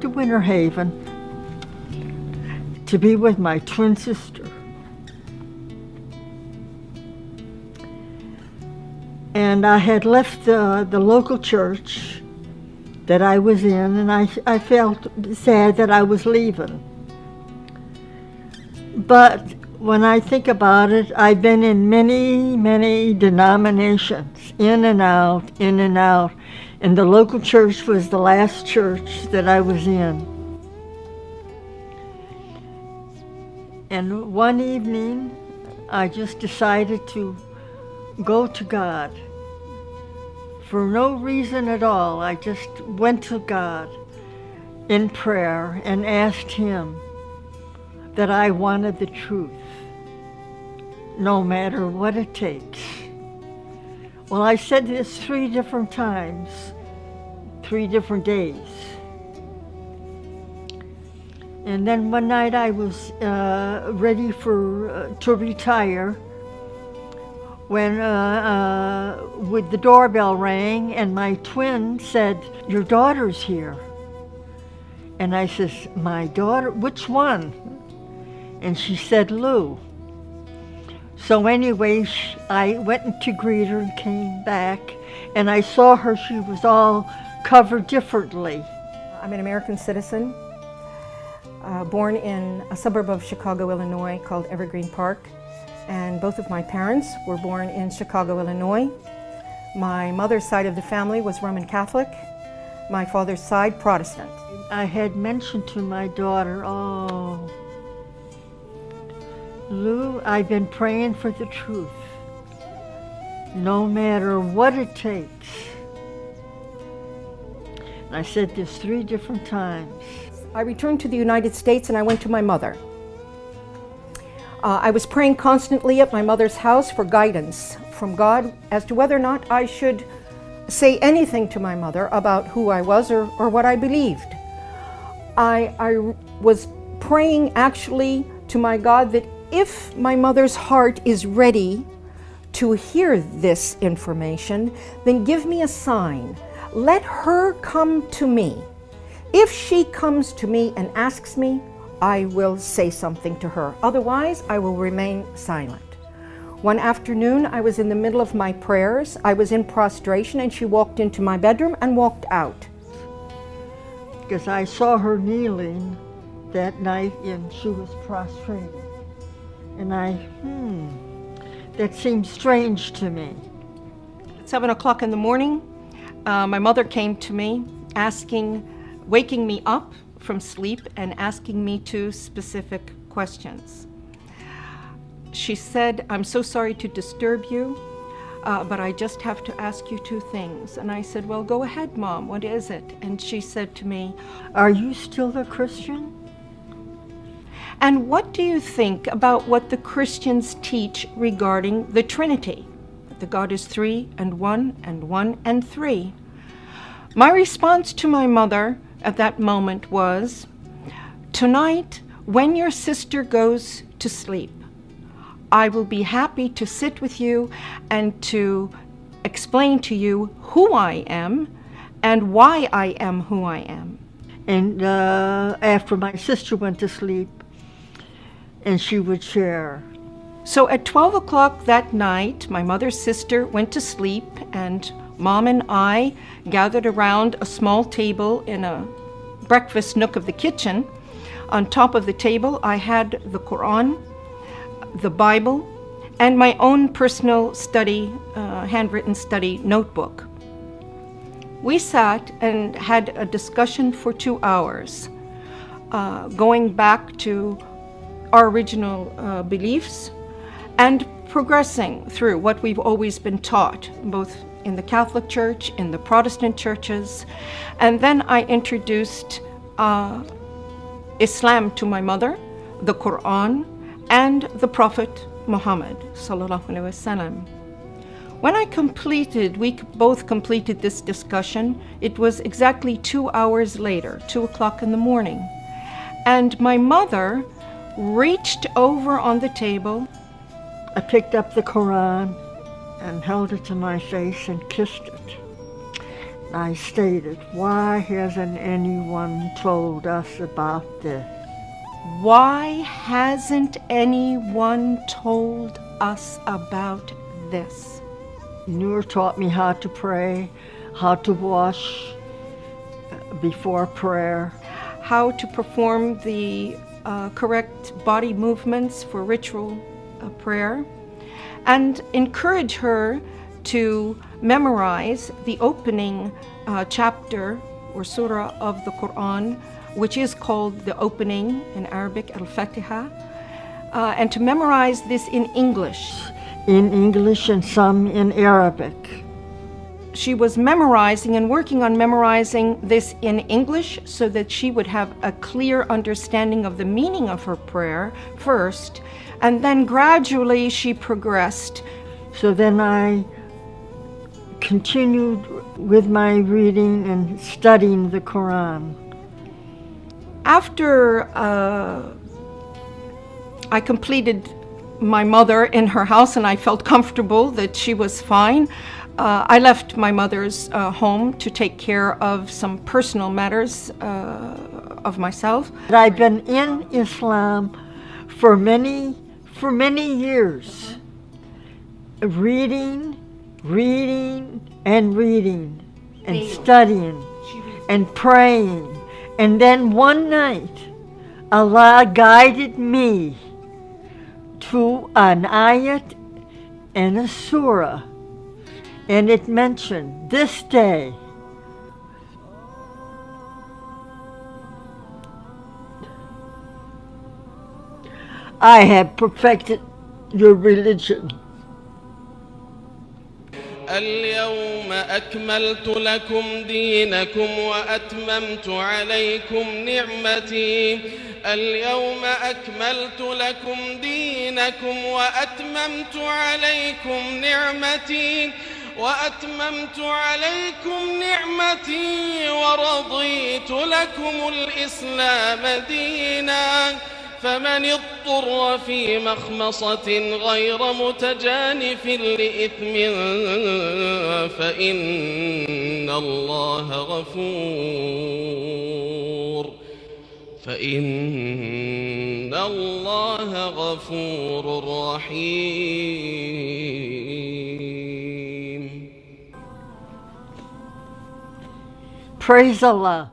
To Winter Haven to be with my twin sister. And I had left the local church that I was in, and I felt sad that I was leaving. But when I think about it, I've been in many denominations, in and out, and the local church was the last church that I was in. And one evening, I just decided to go to God. For no reason at all, I just went to God in prayer and asked Him that I wanted the truth, no matter what it takes. Well, I said this 3 different times, 3 different days. And then one night I was ready to retire when with the doorbell rang and my twin said, "Your daughter's here." And I says, "My daughter? Which one?" And she said, "Lou." So anyway, I went to greet her and came back, and I saw her, she was all covered differently. I'm an American citizen, born in a suburb of Chicago, Illinois called Evergreen Park, and both of my parents were born in Chicago, Illinois. My mother's side of the family was Roman Catholic, my father's side Protestant. I had mentioned to my daughter, "Oh, Lou, I've been praying for the truth, no matter what it takes." And I said this 3 different times. I returned to the United States and I went to my mother. I was praying constantly at my mother's house for guidance from God as to whether or not I should say anything to my mother about who I was or what I believed. I was praying actually to my God that if my mother's heart is ready to hear this information, then give me a sign. Let her come to me. If she comes to me and asks me, I will say something to her. Otherwise, I will remain silent. One afternoon, I was in the middle of my prayers. I was in prostration, and she walked into my bedroom and walked out. Because I saw her kneeling that night, and she was prostrated. And that seemed strange to me. At 7 o'clock in the morning, my mother came to me waking me up from sleep and asking me 2 specific questions. She said, "I'm so sorry to disturb you, but I just have to ask you 2 things." And I said, "Well, go ahead, Mom, what is it?" And she said to me, "Are you still a Christian? And what do you think about what the Christians teach regarding the Trinity? That God is 3 and 1 and 1 and 3. My response to my mother at that moment was, "Tonight, when your sister goes to sleep, I will be happy to sit with you and to explain to you who I am and why I am who I am." And after my sister went to sleep, and she would share. So at 12 o'clock that night, my mother's sister went to sleep, and Mom and I gathered around a small table in a breakfast nook of the kitchen. On top of the table, I had the Quran, the Bible, and my own personal study, handwritten study notebook. We sat and had a discussion for 2 hours, going back to our original beliefs and progressing through what we've always been taught, both in the Catholic Church, in the Protestant churches. And then I introduced Islam to my mother, the Quran, and the Prophet Muhammad sallallahu alaihi wasallam. When we both completed this discussion, it was exactly 2 hours later, 2 o'clock in the morning. And my mother reached over on the table. I picked up the Quran and held it to my face and kissed it. I stated, why hasn't anyone told us about this? Why hasn't anyone told us about this? Noor taught me how to pray, how to wash before prayer, how to perform the correct body movements for ritual prayer, and encourage her to memorize the opening chapter or surah of the Quran, which is called the opening in Arabic, Al-Fatiha, and to memorize this in English. In English and some in Arabic. She was memorizing and working on memorizing this in English so that she would have a clear understanding of the meaning of her prayer first, and then gradually she progressed. So then I continued with my reading and studying the Quran. After I completed my mother in her house and I felt comfortable that she was fine, I left my mother's home to take care of some personal matters of myself. I've been in Islam for many years, reading and studying and praying. And then one night, Allah guided me to an ayat and a surah, and it mentioned this day. I have perfected your religion. اليوم أكملت لكم دينكم وأتممت عليكم نعمتي. اليوم أكملت لكم دينكم وأتممت عليكم نعمتي ورضيت لكم الإسلام دينا. فمن اضطر في مخمصة غير متجانف لإثم فإن الله غفور رحيم. Praise Allah.